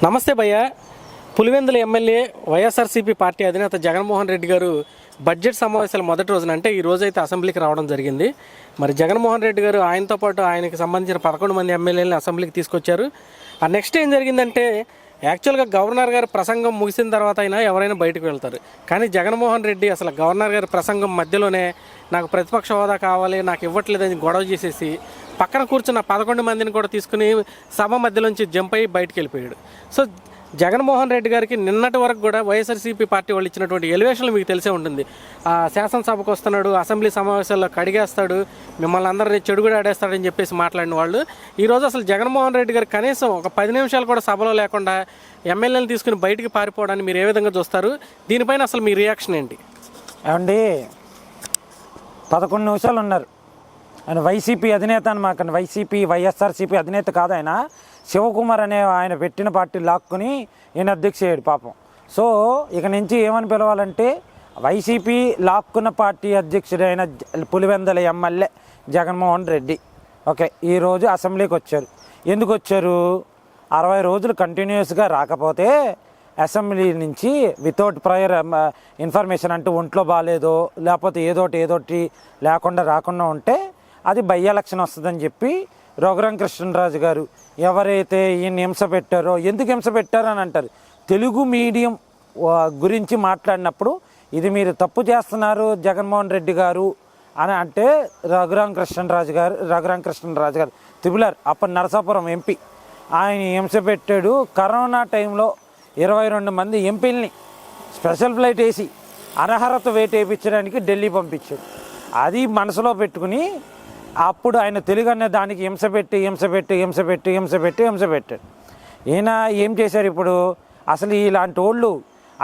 నమస్తే భయ్య. Pulivendula MLA YSRCP party అధినేత జగన్మోహన్ రెడ్డి గారు బడ్జెట్ సమావేశాల మొదటి రోజున అంటే ఈ రోజైతే అసెంబ్లీకి రావడం జరిగింది. మరి జగన్మోహన్ రెడ్డి గారు ఆయనతో పాటు ఆయనకి సంబంధించిన 11 మంది ఎమ్మెల్యేలను అసెంబ్లీకి తీసుకొచ్చారు. ఆ నెక్స్ట్ ఏం జరిగిందంటే యాక్చువల్గా గవర్నర్ గారి ప్రసంగం ముగిసిన తర్వాత అయినా ఎవరైనా బయటకు వెళ్తారు. కానీ జగన్మోహన్ రెడ్డి అసలు గవర్నర్ గారి ప్రసంగం మధ్యలోనే నాకు ప్రతిపక్ష హోదా కావాలి, నాకు ఇవ్వట్లేదని గొడవ చేసేసి పక్కన కూర్చున్న 11 మందిని కూడా తీసుకుని సభ మధ్యలోంచి జంప్ అయ్యి బయటకు వెళ్ళిపోయాడు. సో జగన్మోహన్ రెడ్డి గారికి నిన్నటి వరకు కూడా వైఎస్ఆర్సీపీ పార్టీ వాళ్ళు ఇచ్చినటువంటి ఎలివేషన్లు మీకు తెలిసే ఉంటుంది. శాసనసభకు వస్తున్నాడు, అసెంబ్లీ సమావేశాల్లో కడిగేస్తాడు, మిమ్మల్ని అందరినీ చెడుగుడు ఆడేస్తాడని చెప్పేసి మాట్లాడిన వాళ్ళు ఈరోజు అసలు జగన్మోహన్ రెడ్డి గారు కనీసం ఒక 10 నిమిషాలు కూడా సభలో లేకుండా ఎమ్మెల్యేలు తీసుకుని బయటికి పారిపోవడాన్ని మీరు ఏ విధంగా చూస్తారు? దీనిపైన అసలు మీ రియాక్షన్ ఏంటి? ఏమండి, 11 నిమిషాలు ఉన్నారు ఆయన. వైసీపీ అధినేత అనమాట. వైఎస్ఆర్సీపీ అధినేత కాదు ఆయన. శివకుమార్ అనే ఆయన పెట్టిన పార్టీ లాక్కుని ఈయన అధ్యక్ష అయ్యాడు పాపం. సో ఇక నుంచి ఏమని పిలవాలంటే వైసీపీ లాక్కున్న పార్టీ అధ్యక్షుడైన పులివెందుల ఎమ్మెల్యే జగన్మోహన్ రెడ్డి. ఓకే, ఈరోజు అసెంబ్లీకి వచ్చారు. ఎందుకు వచ్చారు? 60 రోజులు కంటిన్యూస్గా రాకపోతే అసెంబ్లీ నుంచి వితౌట్ ప్రయర్ ఇన్ఫర్మేషన్ అంటూ ఒంట్లో బాగాలేదో లేకపోతే ఏదోటి లేకుండా రాకుండా ఉంటే అది బై ఎలక్షన్ వస్తుందని చెప్పి రఘురామకృష్ణరాజు గారు ఎవరైతే ఈయన హింస పెట్టారో, ఎందుకు హింస పెట్టారో అని అంటారు. తెలుగు మీడియం గురించి మాట్లాడినప్పుడు ఇది మీరు తప్పు చేస్తున్నారు జగన్మోహన్ రెడ్డి గారు అని అంటే రఘురామకృష్ణరాజు గారు త్రిపులర్ అప్పటి నరసాపురం ఎంపీ, ఆయన హింస పెట్టాడు. కరోనా టైంలో 22 మంది ఎంపీలని స్పెషల్ ఫ్లైట్ వేసి అనర్హత వేటు వేయించడానికి ఢిల్లీ పంపించాడు. అది మనసులో పెట్టుకుని అప్పుడు ఆయన తెలుగు అనే దానికి హింస పెట్టాడు. ఈయన ఏం చేశారు ఇప్పుడు? అసలు ఇలాంటి వాళ్ళు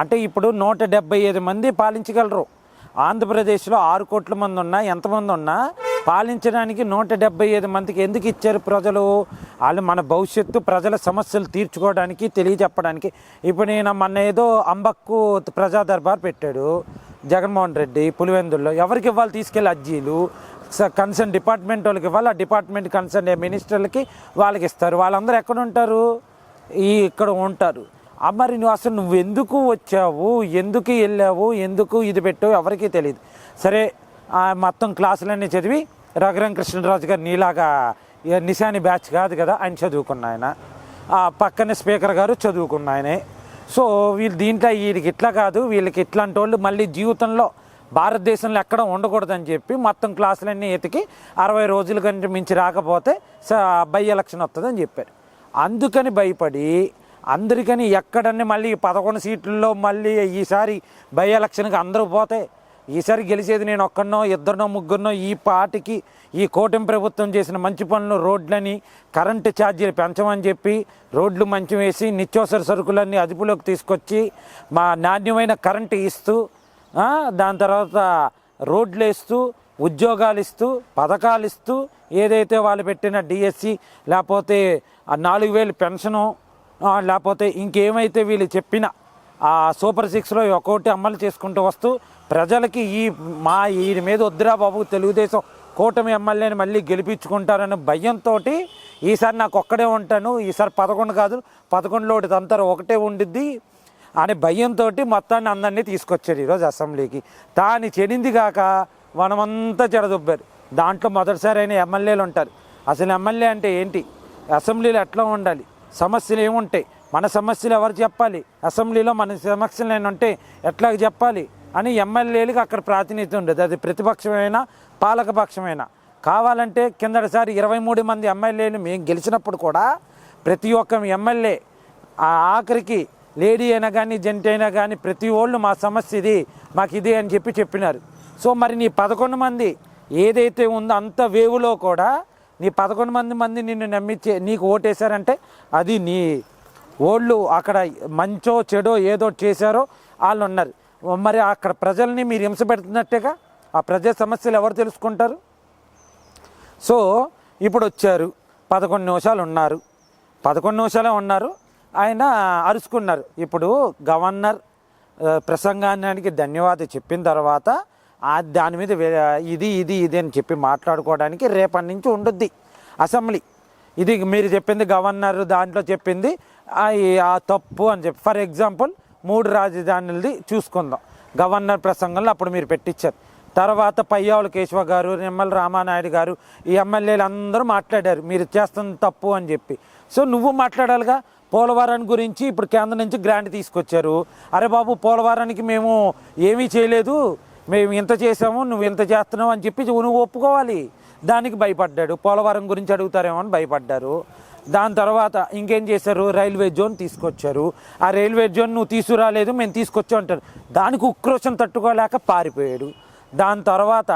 అంటే ఇప్పుడు 175 మంది పాలించగలరు. ఆంధ్రప్రదేశ్లో 6 కోట్ల మంది ఉన్నా, ఎంతమంది ఉన్నా పాలించడానికి 175 మందికి ఎందుకు ఇచ్చారు ప్రజలు? వాళ్ళు మన భవిష్యత్తు ప్రజల సమస్యలు తీర్చుకోవడానికి, తెలియజెప్పడానికి. ఇప్పుడు నేను మొన్న ఏదో అంబక్కు ప్రజా దర్బార్ పెట్టాడు జగన్మోహన్ రెడ్డి పులివెందుల్లో. ఎవరికి ఇవ్వాలి? తీసుకెళ్ళి అర్జీలు కన్సర్న్ డిపార్ట్మెంట్ వాళ్ళకి ఇవ్వాలి. ఆ డిపార్ట్మెంట్ కన్సర్న్ మినిస్టర్లకి వాళ్ళకి ఇస్తారు. వాళ్ళందరూ ఎక్కడ ఉంటారు? ఇక్కడ ఉంటారు. మరి నువ్వు ఎందుకు వచ్చావు, ఎందుకు వెళ్ళావు, ఎందుకు ఇది పెట్టావు ఎవరికీ తెలియదు. సరే, మొత్తం క్లాసులన్నీ చదివి రఘురామకృష్ణరాజు గారు నీలాగా నిశాని బ్యాచ్ కాదు కదా, ఆయన చదువుకున్న ఆయన. పక్కనే స్పీకర్ గారు చదువుకున్న ఆయనే. సో వీళ్ళు దీంట్లో వీళ్ళకి ఇట్లా కాదు, వీళ్ళకి ఇట్లాంటి వాళ్ళు మళ్ళీ జీవితంలో భారతదేశంలో ఎక్కడ ఉండకూడదని చెప్పి మొత్తం క్లాసులన్నీ ఎతికి 60 రోజుల కంటే మించి రాకపోతే బై ఎలక్షన్ వస్తుందని చెప్పారు. అందుకని భయపడి అందరికని ఎక్కడన్నీ మళ్ళీ 11 సీట్లలో మళ్ళీ ఈసారి బై ఎలక్షన్కి అందరూ పోతే ఈసారి గెలిచేది నేను ఒక్కనో, ఇద్దరినో, ముగ్గురినో. ఈ పార్టీకి ఈ కూటమి ప్రభుత్వం చేసిన మంచి పనులు, రోడ్లని, కరెంటు ఛార్జీలు పెంచమని చెప్పి రోడ్లు మంచి వేసి నిత్యావసర సరుకులన్నీ అదుపులోకి తీసుకొచ్చి మా నాణ్యమైన కరెంటు ఇస్తూ, దాని తర్వాత రోడ్లు వేస్తూ, ఉద్యోగాలు ఇస్తూ, పథకాలు ఇస్తూ, ఏదైతే వాళ్ళు పెట్టిన డిఎస్సి లేకపోతే 4000 పెన్షను లేకపోతే ఇంకేమైతే వీళ్ళు చెప్పిన సూపర్ 6లో ఒక్కొక్కటి అమలు చేసుకుంటూ వస్తూ ప్రజలకి వీరి మీద వద్దురా బాబు తెలుగుదేశం కూటమి ఎమ్మెల్యేని మళ్ళీ గెలిపించుకుంటారనే భయంతో ఈసారి నాకు ఒక్కడే ఉంటాను, ఈసారి 11 కాదు 11లో అంతా ఒకటే ఉండిద్ది అనే భయంతో మొత్తాన్ని అందరినీ తీసుకొచ్చారు ఈరోజు అసెంబ్లీకి. దాన్ని చెడింది కాక మనమంతా చెడదొబ్బారు. దాంట్లో మొదటిసారి అయిన ఎమ్మెల్యేలు ఉంటారు. అసలు ఎమ్మెల్యే అంటే ఏంటి, అసెంబ్లీలో ఎట్లా ఉండాలి, సమస్యలు ఏముంటాయి, మన సమస్యలు ఎవరు చెప్పాలి, అసెంబ్లీలో మన సమస్యలు ఏమంటే ఎట్లా చెప్పాలి అని ఎమ్మెల్యేలకు అక్కడ ప్రాతినిధ్యం ఉండదు. అది ప్రతిపక్షమైనా పాలకపక్షమైనా. కావాలంటే కిందటిసారి 23 మంది ఎమ్మెల్యేలు మేము గెలిచినప్పుడు కూడా ప్రతి ఒక్క ఎమ్మెల్యే ఆఖరికి లేడీ అయినా కానీ జెంట్ అయినా కానీ ప్రతి వాళ్ళు మా సమస్య ఇది, మాకు ఇదే అని చెప్పినారు. సో మరి నీ 11 మంది ఏదైతే ఉందో అంత వేవులో కూడా నీ 11 మంది నిన్ను నమ్మించే నీకు ఓటేశారంటే అది నీ ఓళ్ళు అక్కడ మంచో చెడో ఏదో చేశారో వాళ్ళు ఉన్నారు. మరి అక్కడ ప్రజల్ని మీరు హింస పెడుతున్నట్టేగా. ఆ ప్రజా సమస్యలు ఎవరు తెలుసుకుంటారు? సో ఇప్పుడు వచ్చారు, 11 నిమిషాలు ఉన్నారు, 11 నిమిషాలే ఉన్నారు, ఆయన అరుచుకున్నారు. ఇప్పుడు గవర్నర్ ప్రసంగానికి ధన్యవాదాలు చెప్పిన తర్వాత దాని మీద ఇది అని చెప్పి మాట్లాడుకోవడానికి రేపటి నుంచి ఉండుద్ది అసెంబ్లీ. ఇది మీరు చెప్పింది గవర్నర్ దాంట్లో చెప్పింది ఆ తప్పు అని చెప్పి. ఫర్ ఎగ్జాంపుల్ 3 రాజధానులది చూసుకుందాం. గవర్నర్ ప్రసంగంలో అప్పుడు మీరు పెట్టించారు. తర్వాత పయ్యావుల కేశవ గారు, నిమ్మల రామానాయుడు గారు, ఈ ఎమ్మెల్యేలు అందరూ మాట్లాడారు మీరు చేస్తుంది తప్పు అని చెప్పి. సో నువ్వు మాట్లాడాలిగా. పోలవరాన్ని గురించి ఇప్పుడు కేంద్రం నుంచి గ్రాంట్ తీసుకొచ్చారు. అరే బాబు, పోలవరానికి మేము ఏమీ చేయలేదు, మేము ఇంత చేసాము, నువ్వు ఇంత చేస్తున్నావు అని చెప్పి నువ్వు ఒప్పుకోవాలి. దానికి భయపడ్డాడు. పోలవరం గురించి అడుగుతారేమో అని భయపడ్డారు. దాని తర్వాత ఇంకేం చేశారు, రైల్వే జోన్ తీసుకొచ్చారు. ఆ రైల్వే జోన్ నువ్వు తీసుకురాలేదు, మేము తీసుకొచ్చాం అంటారు. దానికి ఉక్రోషం తట్టుకోలేక పారిపోయాడు. దాని తర్వాత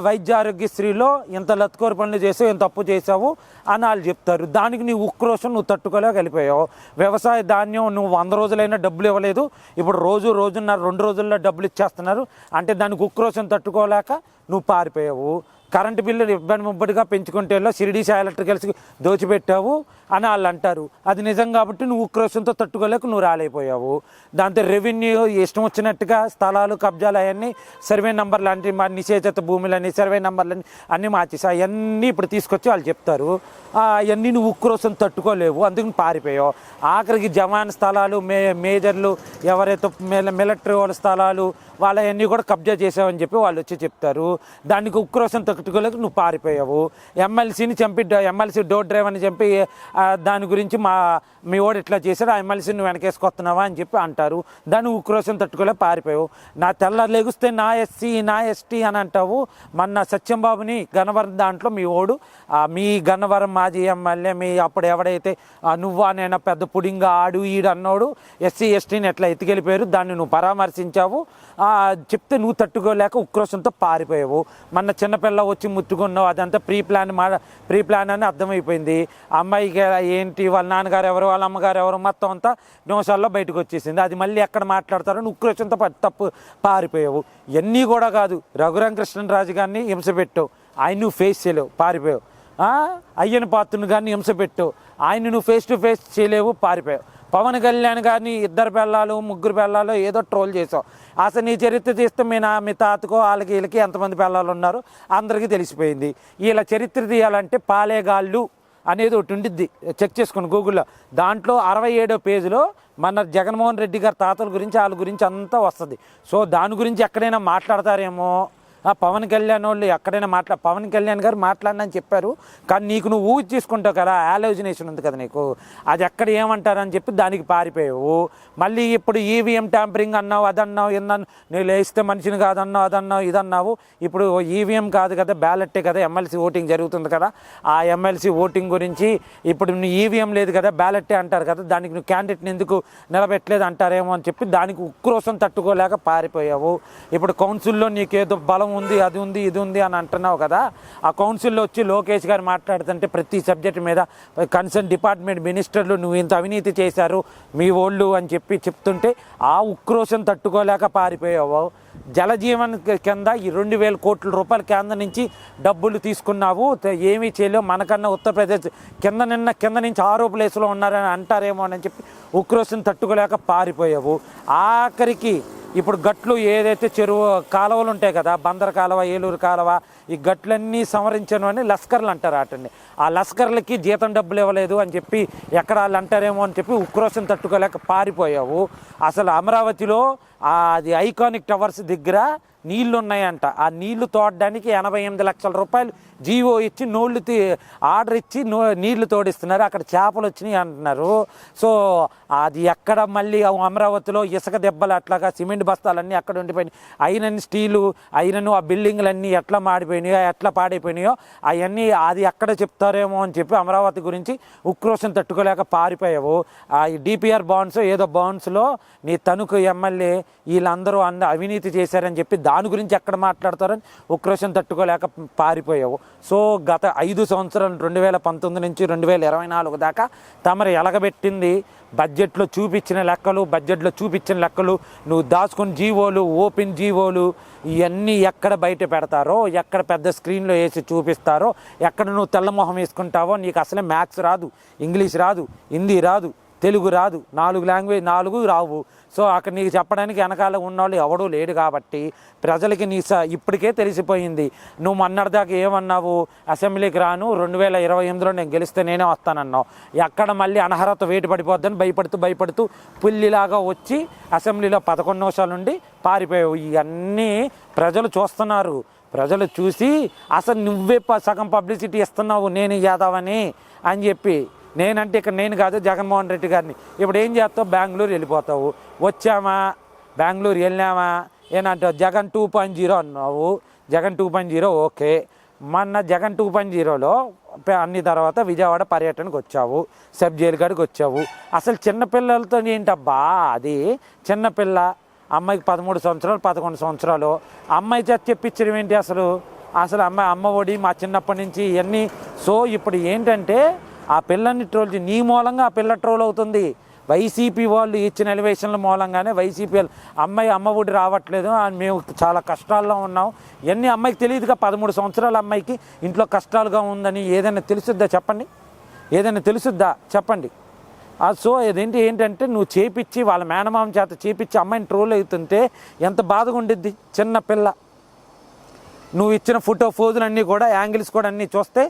వైద్య ఆరోగ్యశ్రీలో ఇంత లత్కోరు పనులు చేసావు, ఇంత తప్పు చేసావు అని వాళ్ళు చెప్తారు. దానికి నీ ఉక్రోషం నువ్వు తట్టుకోలేక వెళ్ళిపోయావు. వ్యవసాయ ధాన్యం నువ్వు 100 రోజులైనా డబ్బులు ఇవ్వలేదు, ఇప్పుడు రోజున్నర 2 రోజుల్లో డబ్బులు ఇచ్చేస్తున్నారు అంటే దానికి ఉక్రోషం తట్టుకోలేక నువ్వు పారిపోయావు. కరెంటు బిల్లులు ఇబ్బందిగా పెంచుకుంటేలో షిరిడి సాయి ఎలక్ట్రికల్స్కి దోచిపెట్టావు అని వాళ్ళు అంటారు. అది నిజం కాబట్టి నువ్వు ఉక్రోషంతో తట్టుకోలేక నువ్వు రాలేకపోయావు. దాంతో రెవెన్యూ ఇష్టం వచ్చినట్టుగా స్థలాలు కబ్జాలు అవన్నీ సర్వే నెంబర్లు అంటే నిషేధిత భూములని సర్వే నెంబర్లని అన్నీ మార్చేసి అవన్నీ ఇప్పుడు తీసుకొచ్చి వాళ్ళు చెప్తారు. అవన్నీ నువ్వు ఉక్రోషం తట్టుకోలేవు, అందుకు పారిపోయావు. ఆఖరికి జవాన్ స్థలాలు మేజర్లు ఎవరైతే మిలిటరీ వాళ్ళ స్థలాలు వాళ్ళవన్నీ కూడా కబ్జా చేసావని చెప్పి వాళ్ళు వచ్చి చెప్తారు. దానికి ఉక్రోషం తట్టుకోలేక నువ్వు పారిపోయావు. ఎమ్మెల్సీని చంపి ఎమ్మెల్సీ డోర్ డ్రైవర్ని చంపి దాని గురించి మీ వాడు ఇట్లా చేశాడు, ఆ ఎమ్మెల్సీని నువ్వు వెనకేసుకొస్తున్నావా అని చెప్పి అంటారు. దాన్ని ఉక్రోషం తట్టుకోలేక పారిపోయావు. నా తెల్ల లెగుస్తే నా ఎస్సీ నా ఎస్టీ అని అంటావు. మొన్న సత్యంబాబుని గన్నవరం దాంట్లో మీ వాడు మీ గన్నవరం మాజీ ఎమ్మెల్యే మీ అప్పుడు ఎవడైతే నువ్వా నేను పెద్ద పుడింగా ఆడు ఈడు అన్నాడు ఎస్సీ ఎస్టీని ఎట్లా ఎత్తుకెళ్ళిపోయారు, దాన్ని నువ్వు పరామర్శించావు. చెప్తే నువ్వు తట్టుకోలేక ఉక్రోషంతో పారిపోయావు. మొన్న చిన్నపిల్ల వచ్చి ముట్టుకున్నావు, అదంతా ప్రీ ప్లాన్ అని అర్థమైపోయింది. అమ్మాయికి ఏంటి వాళ్ళ నాన్నగారు ఎవరు వాళ్ళ అమ్మగారు ఎవరు మొత్తం అంతా నిమిషాల్లో బయటకు వచ్చేసింది. అది మళ్ళీ ఎక్కడ మాట్లాడతారో నువ్వు ఉక్రోషంతో తప్పు పారిపోయావు. ఇవన్నీ కూడా కాదు, రఘురామకృష్ణరాజు గారిని హింస పెట్టావు, ఆయన నువ్వు ఫేస్ చేయలేవు పారిపోయావు. అయ్యన పాత్రను కానీ హింస పెట్టావు, ఆయన నువ్వు ఫేస్ టు ఫేస్ చేయలేవు పారిపోయావు. పవన్ కళ్యాణ్ గారిని 2 పిల్లలు 3 పిల్లలు ఏదో ట్రోల్ చేసావు. అసలు నీ చరిత్ర తీస్తే మీ తాతకో వాళ్ళకి వీళ్ళకి ఎంతమంది పిల్లలు ఉన్నారు అందరికీ తెలిసిపోయింది. వీళ్ళ చరిత్ర తీయాలంటే పాలేగాళ్ళు అనేది ఒకటి ఉండిద్ది, చెక్ చేసుకోండి గూగుల్లో. దాంట్లో 67వ పేజీలో మన జగన్మోహన్ రెడ్డి గారి తాతల గురించి వాళ్ళ గురించి అంతా వస్తుంది. సో దాని గురించి ఎక్కడైనా మాట్లాడతారేమో. పవన్ కళ్యాణ్ వాళ్ళు ఎక్కడైనా పవన్ కళ్యాణ్ గారు మాట్లాడినని చెప్పారు, కానీ నీకు నువ్వు ఊహి తీసుకుంటావు కదా, ఆలోచనేషన్ ఉంది కదా నీకు, అది ఎక్కడ ఏమంటారని చెప్పి దానికి పారిపోయావు. మళ్ళీ ఇప్పుడు ఈవీఎం ట్యాంపరింగ్ అన్నావు, అదన్నావు, ఇన్నాను, నేను లేస్తే మనిషిని కాదన్నావు, అదన్నావు, ఇదన్నావు. ఇప్పుడు ఈవీఎం కాదు కదా, బ్యాలెట్టే కదా, ఎమ్మెల్సీ ఓటింగ్ జరుగుతుంది కదా, ఆ ఎమ్మెల్సీ ఓటింగ్ గురించి ఇప్పుడు నువ్వు ఈవీఎం లేదు కదా బ్యాలెట్టే అంటారు కదా, దానికి నువ్వు క్యాండిడేట్ని ఎందుకు నిలబెట్టలేదు అంటారేమో అని చెప్పి దానికి ఉక్రోషం తట్టుకోలేక పారిపోయావు. ఇప్పుడు కౌన్సిల్లో నీకేదో బలం ఉంది, అది ఉంది, ఇది ఉంది అని అంటున్నావు కదా. ఆ కౌన్సిల్లో వచ్చి లోకేష్ గారు మాట్లాడుతుంటే ప్రతి సబ్జెక్ట్ మీద కన్సర్న్ డిపార్ట్మెంట్ మినిస్టర్లు నువ్వు ఇంత అవినీతి చేశారు మీ వాళ్ళు అని చెప్పి చెప్తుంటే ఆ ఉక్రోషం తట్టుకోలేక పారిపోయావు. జలజీవన్ కింద ఈ 2,000 కోట్ల రూపాయల కేంద్రం నుంచి డబ్బులు తీసుకున్నావు, ఏమీ చేయలేవు, మనకన్నా ఉత్తరప్రదేశ్ కింద నుంచి 6వ ప్లేస్లో ఉన్నారని అంటారేమో అని చెప్పి ఉక్రోషం తట్టుకోలేక పారిపోయావు. ఆఖరికి ఇప్పుడు గట్లు ఏదైతే చెరువు కాలువలు ఉంటాయి కదా, బందర కాలువ, ఏలూరు కాలువ, ఈ గట్లన్నీ సంవరించను అని లస్కర్లు అంటారు అటండి. ఆ లస్కర్లకి జీతం డబ్బులు ఇవ్వలేదు అని చెప్పి ఎక్కడ వాళ్ళు అంటారేమో అని చెప్పి ఉక్రోషం తట్టుకోలేక పారిపోయావు. అసలు అమరావతిలో అది ఐకానిక్ టవర్స్ దగ్గర నీళ్లు ఉన్నాయంట, ఆ నీళ్లు తోడడానికి 88 లక్షల రూపాయలు జీవో ఇచ్చి ఆర్డర్ ఇచ్చి నీళ్లు తోడిస్తున్నారు. అక్కడ చేపలు వచ్చినాయి అంటున్నారు. సో అది ఎక్కడ మళ్ళీ అమరావతిలో ఇసుక దెబ్బలు అట్లాగా సిమెంట్ బస్తాలన్నీ అక్కడ ఉండిపోయినాయి. ఐరన్ స్టీలు ఐరన్ ఆ బిల్డింగ్లన్నీ ఎట్లా మాడిపోయినాయో ఎట్లా పాడైపోయినాయో అవన్నీ అది ఎక్కడ చెప్తారేమో అని చెప్పి అమరావతి గురించి ఉక్రోషం తట్టుకోలేక పారిపోయావు. ఈ డిపిఆర్ బాండ్స్ ఏదో బాండ్స్లో నీ తణుకు ఎమ్మెల్యే వీళ్ళందరూ అవినీతి చేశారని చెప్పి దాని గురించి ఎక్కడ మాట్లాడతారని ఉక్రోషం తట్టుకోలేక పారిపోయావు. సో గత 5 సంవత్సరాలు 2019 నుంచి 2024 దాకా తమరు ఎలగబెట్టింది బడ్జెట్లో చూపించిన లెక్కలు నువ్వు దాచుకున్న జీవోలు ఓపెన్ జీవోలు ఇవన్నీ ఎక్కడ బయట పెడతారో, ఎక్కడ పెద్ద స్క్రీన్లో వేసి చూపిస్తారో, ఎక్కడ నువ్వు తెల్లమొహం వేసుకుంటావో, నీకు అసలే మ్యాథ్స్ రాదు, ఇంగ్లీష్ రాదు, హిందీ రాదు, తెలుగు రాదు, 4 రావు. సో అక్కడ నీకు చెప్పడానికి వెనకాల ఉన్నవాళ్ళు ఎవడూ లేడు కాబట్టి ప్రజలకి ఇప్పటికే తెలిసిపోయింది. నువ్వు మొన్నటిదాకా ఏమన్నావు, అసెంబ్లీకి రాను, 2028లో నేను గెలిస్తే నేనే వస్తానన్నావు. ఎక్కడ మళ్ళీ అనర్హత వేటు పడిపోద్దని భయపడుతూ పుల్లిలాగా వచ్చి అసెంబ్లీలో 11 నిమిషాల నుండి పారిపోయావు. ఇవన్నీ ప్రజలు చూస్తున్నారు. ప్రజలు చూసి అసలు నువ్వే సగం పబ్లిసిటీ ఇస్తున్నావు నేను యాదవ్ అని చెప్పి. నేనంటే ఇక్కడ నేను కాదు, జగన్మోహన్ రెడ్డి గారిని. ఇప్పుడు ఏం చేస్తావు, బెంగళూరు వెళ్ళిపోతావు. వచ్చామా, బెంగళూరు వెళ్ళామా, ఏనంటావు, జగన్ 2.0 అన్నావు. జగన్ 2.0 ఓకే. మొన్న జగన్ 2.0లో అన్ని తర్వాత విజయవాడ పర్యటనకు వచ్చావు, సబ్ జైలు కాడికి వచ్చావు. అసలు చిన్నపిల్లలతో ఏంటబ్బా అది, చిన్నపిల్ల అమ్మాయికి 13 సంవత్సరాలు 11 సంవత్సరాలు అమ్మాయి చేత చెప్పించడం ఏంటి అసలు అమ్మాయి అమ్మ ఒడి మా చిన్నప్పటి నుంచి ఇవన్నీ. సో ఇప్పుడు ఏంటంటే ఆ పిల్లల్ని ట్రోల్ నీ మూలంగా ఆ పిల్ల ట్రోల్ అవుతుంది. వైసీపీ వాళ్ళు ఇచ్చిన ఎలివేషన్ల మూలంగానే వైసీపీ వాళ్ళు అమ్మాయి అమ్మ ఒడి రావట్లేదు, మేము చాలా కష్టాల్లో ఉన్నాం. ఇవన్నీ అమ్మాయికి తెలియదుగా. 13 సంవత్సరాల అమ్మాయికి ఇంట్లో కష్టాలుగా ఉందని ఏదైనా తెలుసుద్దా చెప్పండి? ఏదైనా తెలుసుద్దా చెప్పండి? సో ఏంటంటే నువ్వు చేపించి వాళ్ళ మేనమామ చేత చేపించి అమ్మాయిని ట్రోల్ అవుతుంటే ఎంత బాధగా ఉండిద్ది. చిన్న పిల్ల, నువ్వు ఇచ్చిన ఫోజులు అన్నీ కూడా యాంగిల్స్ కూడా అన్నీ చూస్తే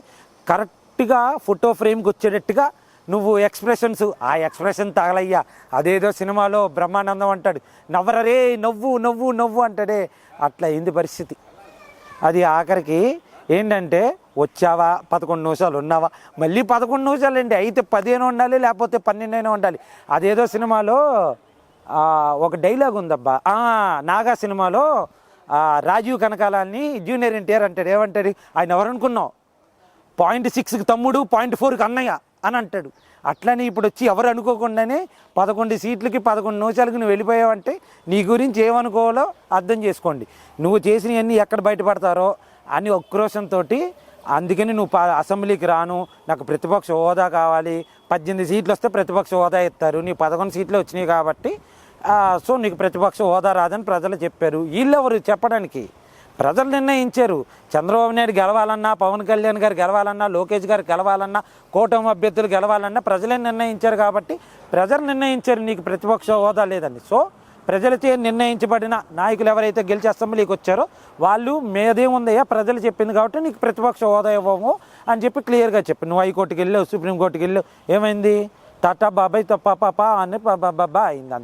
కరెక్ట్గా ఫోటో ఫ్రేమ్కి వచ్చేటట్టుగా నువ్వు ఎక్స్ప్రెషన్స్, ఆ ఎక్స్ప్రెషన్ తగలయ్యా. అదేదో సినిమాలో బ్రహ్మానందం అంటాడు, నవ్వరరే నవ్వు నవ్వు నవ్వు అంటాడే, అట్లా అయింది పరిస్థితి. అది ఆఖరికి ఏంటంటే వచ్చావా 11 నిమిషాలు ఉన్నావా, మళ్ళీ 11 నిమిషాలు అండి, అయితే 15 ఉండాలి లేకపోతే 12 ఉండాలి. అదేదో సినిమాలో ఒక డైలాగ్ ఉందబ్బా, నాగా సినిమాలో రాజీవ్ కనకాలని జూనియర్ ఎన్టీఆర్ అంటాడు. ఏమంటాడు ఆయన, ఎవరు అనుకున్నావు, 0.6కి తమ్ముడు 0.4కి అన్నయ్య అని అంటాడు. అట్లని ఇప్పుడు వచ్చి ఎవరు అనుకోకుండానే 11 సీట్లకి 11 నిమిషాలకి నువ్వు వెళ్ళిపోయావంటే నీ గురించి ఏమనుకోవాలో అర్థం చేసుకోండి. నువ్వు చేసినవన్నీ ఎక్కడ బయటపడతారో అని ఉక్రోషంతో, అందుకని నువ్వు అసెంబ్లీకి రాను, నాకు ప్రతిపక్ష హోదా కావాలి, 18 సీట్లు వస్తే ప్రతిపక్ష హోదా ఇస్తారు, నీ 11 సీట్లు వచ్చినాయి కాబట్టి సో నీకు ప్రతిపక్ష హోదా రాదని ప్రజలు చెప్పారు. వీళ్ళెవరు చెప్పడానికి? ప్రజలు నిర్ణయించారు. చంద్రబాబు నాయుడు గెలవాలన్నా, పవన్ కళ్యాణ్ గారు గెలవాలన్నా, లోకేష్ గారు గెలవాలన్నా, కూటమి అభ్యర్థులు గెలవాలన్నా ప్రజలే నిర్ణయించారు. కాబట్టి ప్రజలు నిర్ణయించారు నీకు ప్రతిపక్ష హోదా లేదని. సో ప్రజలచే నిర్ణయించబడిన నాయకులు ఎవరైతే గెలిచి అసెంబ్లీకి వచ్చారో వాళ్ళు మేదేముందయ్యా, ప్రజలు చెప్పింది కాబట్టి నీకు ప్రతిపక్ష హోదా ఇవ్వము అని చెప్పి క్లియర్గా చెప్పి నువ్వు హైకోర్టుకి వెళ్ళావు, సుప్రీంకోర్టుకి వెళ్ళావు, ఏమైంది, టాటా బాబాయ్ తప్ప పాపా అని బాబా అయింది అంతే.